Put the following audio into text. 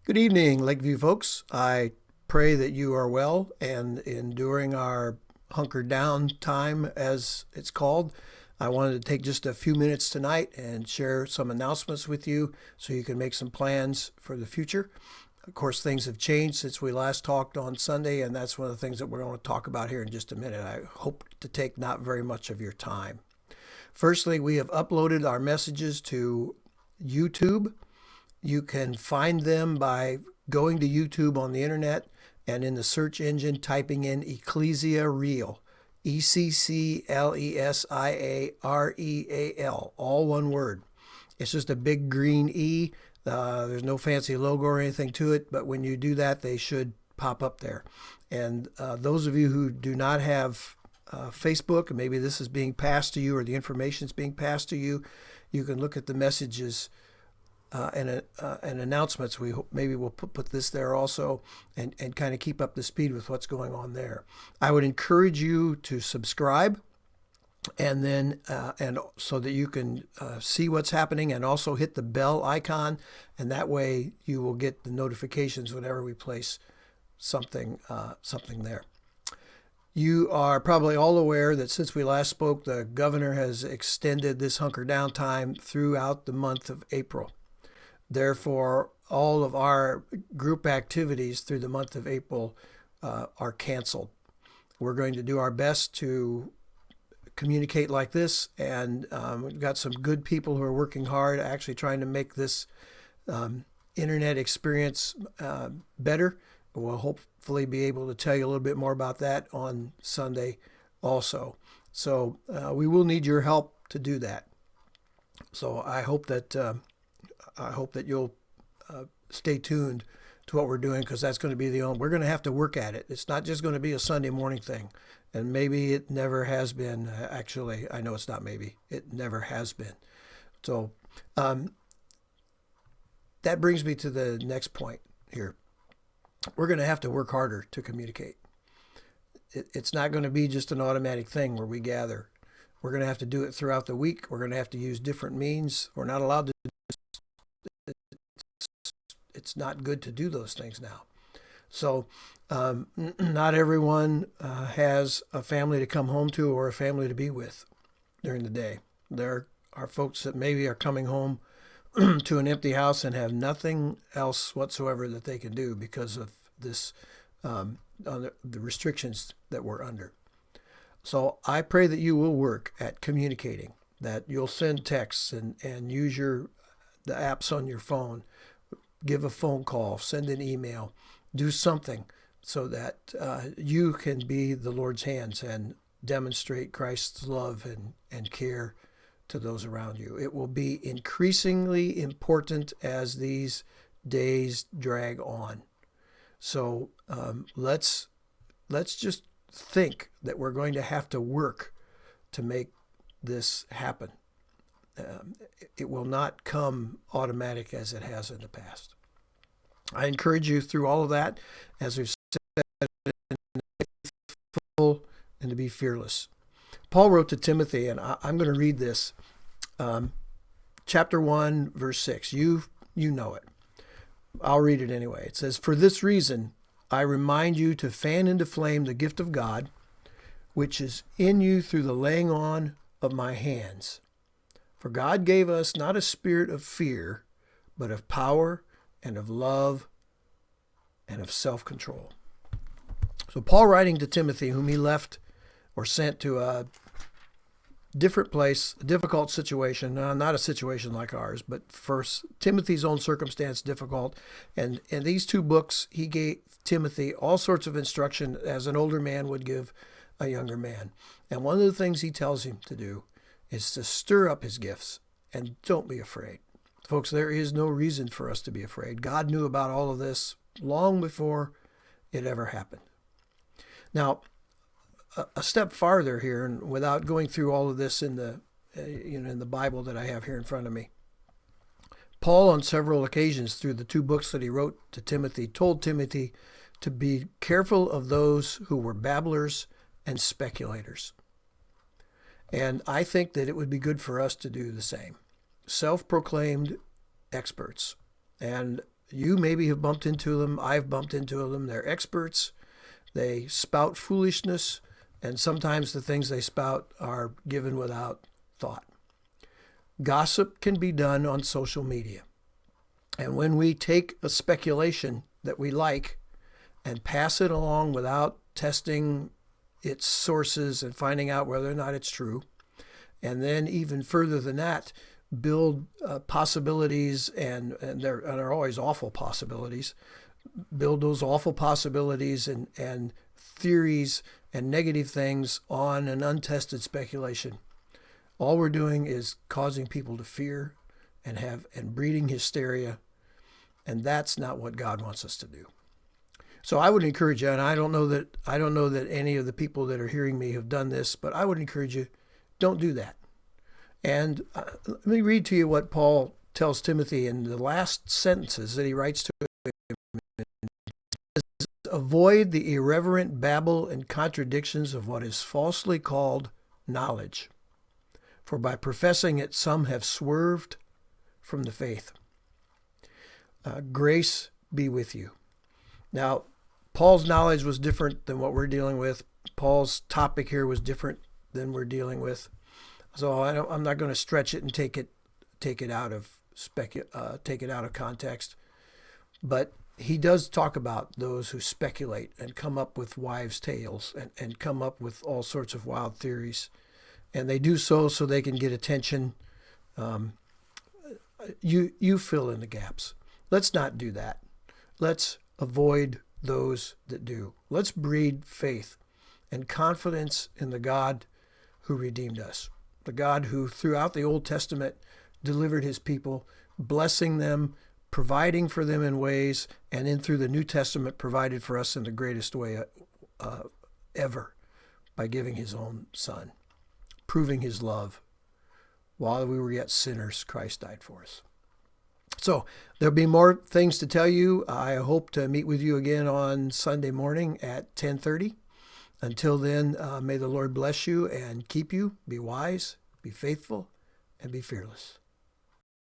Good evening, Lakeview folks. I pray that you are well and enduring our hunker down time, as it's called. I wanted to take just a few minutes tonight and share some announcements with you so you can make some plans for the future. Of course, things have changed since we last talked on Sunday, and that's one of the things that we're going to talk about here in just a minute. I hope to take not very much of your time. Firstly, we have uploaded our messages to YouTube. You can find them by going to YouTube on the internet and in the search engine typing in Ecclesia Real, Ecclesiareal, all one word. It's just a big green E. There's no fancy logo or anything to it, but when you do that, they should pop up there. And those of you who do not have Facebook, and maybe this is being passed to you or the information is being passed to you, you can look at the messages and announcements. Maybe we'll put this there also, and kind of keep up the speed with what's going on there. I would encourage you to subscribe, and then and so that you can see what's happening, and also hit the bell icon, and that way you will get the notifications whenever we place something there. You are probably all aware that since we last spoke, the governor has extended this hunker down time throughout the month of April. Therefore, all of our group activities through the month of April are canceled. We're going to do our best to communicate like this, and we've got some good people who are working hard, actually trying to make this internet experience better. We'll hopefully be able to tell you a little bit more about that on Sunday also. So we will need your help to do that. So I hope that you'll stay tuned to what we're doing, because that's going to be we're going to have to work at it. It's not just going to be a Sunday morning thing, and maybe it never has been. Actually, I know it's not maybe. It never has been. So that brings me to the next point here. We're going to have to work harder to communicate. It's not going to be just an automatic thing where we gather. We're going to have to do it throughout the week. We're going to have to use different means. We're not allowed to. It's not good to do those things now. So not everyone has a family to come home to or a family to be with during the day. There are folks that maybe are coming home to an empty house and have nothing else whatsoever that they can do because of this, the restrictions that we're under. So I pray that you will work at communicating, that you'll send texts and use the apps on your phone, give a phone call, send an email, do something so that you can be the Lord's hands and demonstrate Christ's love and care to those around you. It will be increasingly important as these days drag on. So let's just think that we're going to have to work to make this happen. It will not come automatic as it has in the past. I encourage you through all of that, as we've said, and to be fearless. Paul wrote to Timothy, and I'm going to read this. Chapter 1, verse 6. You know it. I'll read it anyway. It says, "For this reason, I remind you to fan into flame the gift of God, which is in you through the laying on of my hands. For God gave us not a spirit of fear, but of power and of love and of self-control." So Paul, writing to Timothy, whom he left or sent to a different place, a difficult situation, not a situation like ours, but for Timothy's own circumstance, difficult. And in these two books, he gave Timothy all sorts of instruction as an older man would give a younger man. And one of the things he tells him to do is to stir up his gifts and don't be afraid. Folks, there is no reason for us to be afraid. God knew about all of this long before it ever happened. Now, a step farther here, and without going through all of this in the Bible that I have here in front of me, Paul, on several occasions through the two books that he wrote to Timothy, told Timothy to be careful of those who were babblers and speculators. And I think that it would be good for us to do the same. Self-proclaimed experts. And You maybe have bumped into them. I've bumped into them. They're experts. They spout foolishness, and sometimes the things they spout are given without thought. Gossip can be done on social media. And when we take a speculation that we like and pass it along without testing its sources and finding out whether or not it's true, and then even further than that, build possibilities, and they're always awful possibilities, build those awful possibilities and theories and negative things on an untested speculation. All we're doing is causing people to fear and breeding hysteria, and that's not what God wants us to do. So I would encourage you, and I don't know that any of the people that are hearing me have done this, but I would encourage you, don't do that. And let me read to you what Paul tells Timothy in the last sentences that he writes to him. Avoid the irreverent babble and contradictions of what is falsely called knowledge, for by professing it some have swerved from the faith. Grace be with you. Now, Paul's knowledge was different than what we're dealing with. Paul's topic here was different than we're dealing with. So I'm not going to stretch it and take it out of context. But he does talk about those who speculate and come up with wives' tales and come up with all sorts of wild theories. And they do so they can get attention. You fill in the gaps. Let's not do that. Let's avoid those that do. Let's breed faith and confidence in the God who redeemed us, the God who throughout the Old Testament delivered his people, blessing them, providing for them in ways, and then through the New Testament provided for us in the greatest way ever by giving his own Son, proving his love. While we were yet sinners, Christ died for us. So there'll be more things to tell you. I hope to meet with you again on Sunday morning at 10:30. Until then, may the Lord bless you and keep you. Be wise, be faithful, and be fearless.